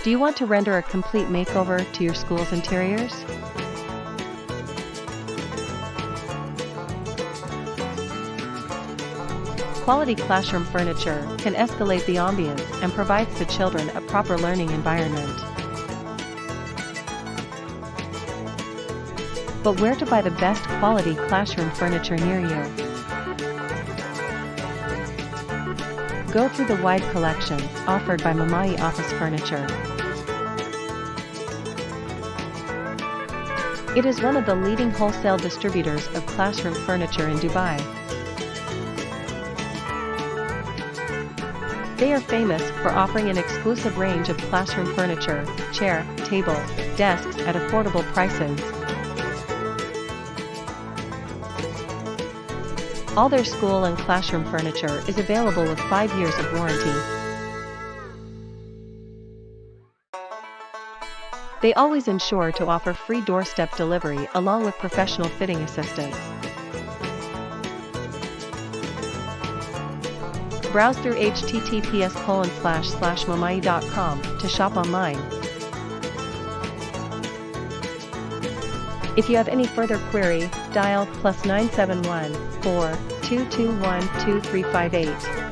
Do you want to render a complete makeover to your school's interiors? Quality classroom furniture can escalate the ambience and provides the children a proper learning environment. But where to buy the best quality classroom furniture near you? Go through the wide collection offered by Mahmayi Office Furniture. It is one of the leading wholesale distributors of classroom furniture in Dubai. They are famous for offering an exclusive range of classroom furniture, chair, table, desks at affordable prices. All their school and classroom furniture is available with 5 years of warranty. They always ensure to offer free doorstep delivery along with professional fitting assistance. Browse through https://mahmayi.com to shop online. If you have any further query, dial +971 4 221 2358.